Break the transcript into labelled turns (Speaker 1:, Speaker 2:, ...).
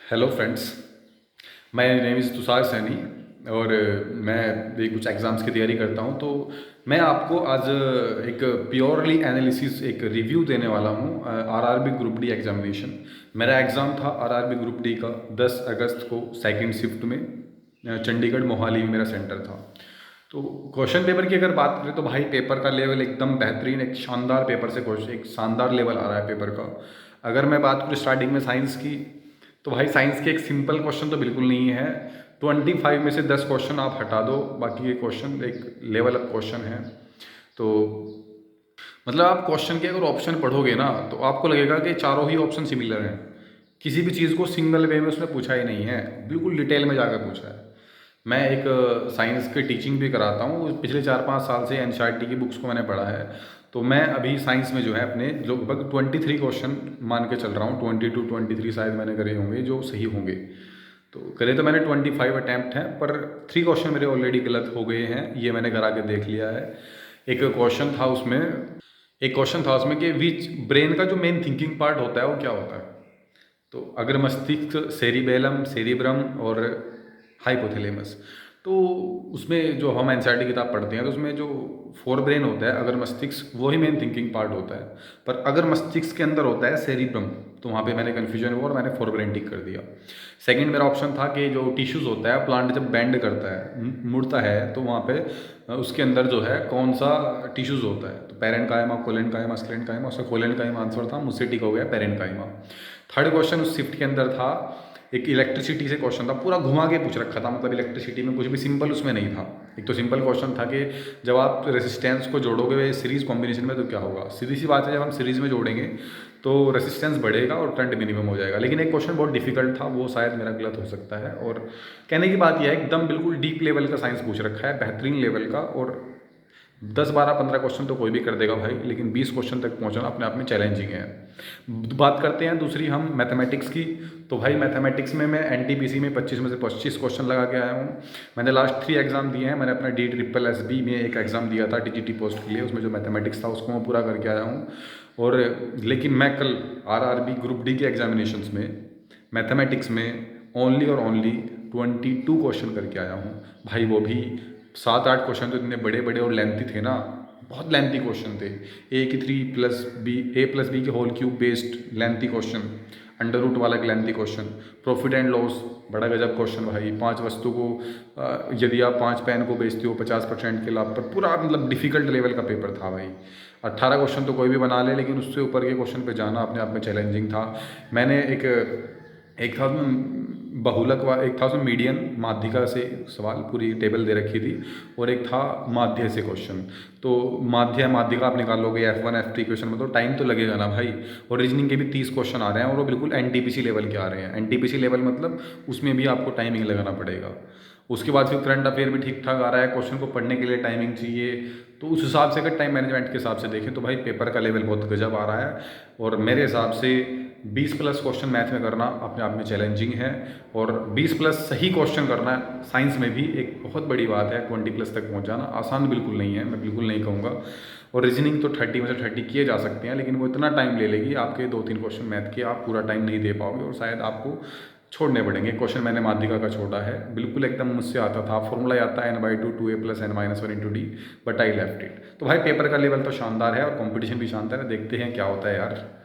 Speaker 1: Hello friends, my name is Tushar Saini और मैं भी कुछ एग्ज़ाम्स की तैयारी करता हूँ। तो मैं आपको आज एक प्योरली एनालिसिस एक रिव्यू देने वाला हूँ आरआरबी ग्रुप डी एग्ज़ामिनेशन। मेरा एग्ज़ाम था आरआरबी ग्रुप डी का 10 अगस्त को सेकंड शिफ्ट में चंडीगढ़ मोहाली में मेरा सेंटर था। तो क्वेश्चन पेपर की अगर बात करें तो भाई पेपर का लेवल एकदम बेहतरीन, एक शानदार पेपर से क्वेश्चन, एक शानदार लेवल आ रहा है पेपर का। अगर मैं बात करूँ स्टार्टिंग में साइंस की, तो भाई साइंस के एक सिंपल क्वेश्चन तो बिल्कुल नहीं है। 25 में से 10 क्वेश्चन आप हटा दो, बाकी ये क्वेश्चन एक लेवल अप क्वेश्चन है। तो मतलब आप क्वेश्चन के अगर ऑप्शन पढ़ोगे ना तो आपको लगेगा कि चारों ही ऑप्शन सिमिलर हैं। किसी भी चीज़ को सिंगल वे में उसने पूछा ही नहीं है, बिल्कुल डिटेल में जाकर पूछा है। मैं एक साइंस की टीचिंग भी कराता हूँ, पिछले 4-5 साल से एनसीईआरटी की बुक्स को मैंने पढ़ा है। तो मैं अभी साइंस में जो है अपने लगभग 23 क्वेश्चन मान के चल रहा हूँ, 22-23 शायद मैंने करे होंगे जो सही होंगे। तो करे तो मैंने 25 अटैम्प्ट हैं, पर 3 क्वेश्चन मेरे ऑलरेडी गलत हो गए हैं, ये मैंने करा के देख लिया है। एक क्वेश्चन था उसमें एक क्वेश्चन था उसमें कि विच ब्रेन का जो मेन थिंकिंग पार्ट होता है वो क्या होता है। तो अगर मस्तिष्क, सेरिबेलम, सेरिब्रम और हाइपोथैलेमस। तो उसमें जो हम एनसीईआरटी किताब पढ़ते हैं तो उसमें जो फोर ब्रेन होता है, अगर मस्तिष्क वो ही मेन थिंकिंग पार्ट होता है। पर अगर मस्तिष्क के अंदर होता है सेरिब्रम, तो वहाँ पे मैंने कन्फ्यूजन हुआ और मैंने फोर ब्रेन टिक कर दिया। सेकंड मेरा ऑप्शन था कि जो टिश्यूज़ होता है, प्लांट जब बेंड करता है, मुड़ता है, तो वहाँ पे उसके अंदर जो है कौन सा टिश्यूज़ होता है। तो पेरेन्काइमा, कोलेनकाइमा, स्क्लेरेन्काइमा, उसका कोलेनकाइमा आंसर था, मुझसे टिक हो गया पेरेन्काइमा। थर्ड क्वेश्चन उस शिफ्ट के अंदर था, एक इलेक्ट्रिसिटी से क्वेश्चन था, पूरा घुमा के पूछ रखा था, मतलब इलेक्ट्रिसिटी में कुछ भी सिंपल उसमें नहीं था। एक तो सिंपल क्वेश्चन था कि जब आप रेसिस्टेंस को जोड़ोगे सीरीज कॉम्बिनेशन में तो क्या होगा। सीधी सी बात है, जब हम सीरीज में जोड़ेंगे तो रेसिस्टेंस बढ़ेगा और करंट मिनिमम हो जाएगा। लेकिन एक क्वेश्चन बहुत डिफिकल्ट था, वो शायद मेरा गलत हो सकता है। और कहने की बात यह है, एकदम बिल्कुल डीप लेवल का साइंस पूछ रखा है, बेहतरीन लेवल का। और 10-12-15 क्वेश्चन तो कोई भी कर देगा भाई, लेकिन 20 क्वेश्चन तक पहुंचना अपने आप में चैलेंजिंग है। बात करते हैं दूसरी हम मैथमेटिक्स की। तो भाई मैथमेटिक्स में मैं एनटीपीसी में 25 में से 25 क्वेश्चन लगा के आया हूँ। मैंने लास्ट 3 एग्जाम दिए हैं। मैंने अपना DSSB में एक एग्ज़ाम दिया था टीजीटी पोस्ट के लिए, उसमें जो मैथमेटिक्स था उसको मैं पूरा करके आया हूँ। और लेकिन मैं कल आरआरबी ग्रुप डी के एग्जामिनेशंस में मैथमेटिक्स में ओनली और ओनली 22 क्वेश्चन करके आया हूँ भाई। वो भी 7-8 क्वेश्चन तो इतने बड़े बड़े और लेंथी थे ना, बहुत लेंथी क्वेश्चन थे। A+B के whole cube based lengthy question, under root वाला एक lengthy question, profit and loss बड़ा गजब क्वेश्चन भाई। 5 वस्तु को यदि आप 5 पेन को बेचते हो 50% के लाभ पर, पूरा मतलब डिफिकल्ट लेवल का पेपर था भाई। 18 क्वेश्चन तो कोई भी बना ले, लेकिन उससे ऊपर के क्वेश्चन पे जाना अपने आप में चैलेंजिंग था। मैंने एक था उसमें बहुलक एक था उसमें मीडियन माध्यिका से सवाल, पूरी टेबल दे रखी थी। और एक था माध्य से क्वेश्चन। तो माध्यिका आप निकालोगे F1 F2 इक्वेशन में, तो टाइम तो लगेगा ना भाई। और रीजनिंग के भी 30 क्वेश्चन आ रहे हैं और वो बिल्कुल एनटीपीसी लेवल के आ रहे हैं। एनटीपीसी लेवल मतलब उसमें भी आपको टाइमिंग लगाना पड़ेगा। उसके बाद फिर करंट अफेयर भी ठीक ठाक आ रहा है, क्वेश्चन को पढ़ने के लिए टाइमिंग चाहिए। तो उस हिसाब से अगर टाइम मैनेजमेंट के हिसाब से देखें तो भाई पेपर का लेवल बहुत गजब आ रहा है। और मेरे हिसाब से 20+ क्वेश्चन मैथ में करना अपने आप में चैलेंजिंग है, और 20+ सही क्वेश्चन करना साइंस में भी एक बहुत बड़ी बात है। 20+ तक पहुंच जाना आसान बिल्कुल नहीं है, मैं बिल्कुल नहीं कहूँगा। और रीजनिंग तो 30 में से 30 किए जा सकते हैं, लेकिन वो इतना टाइम ले लेगी आपके 2-3 क्वेश्चन मैथ के, आप पूरा टाइम नहीं दे पाओगे और शायद आपको छोड़ने पड़ेंगे। क्वेश्चन मैंने माध्यिका का छोड़ा है, बिल्कुल एकदम मुझसे आता था, फॉर्मूला आता है n/2 2a+n-1 × d, but I left it. तो भाई पेपर का लेवल तो शानदार है और कंपटीशन भी शानदार है, देखते हैं क्या होता है यार।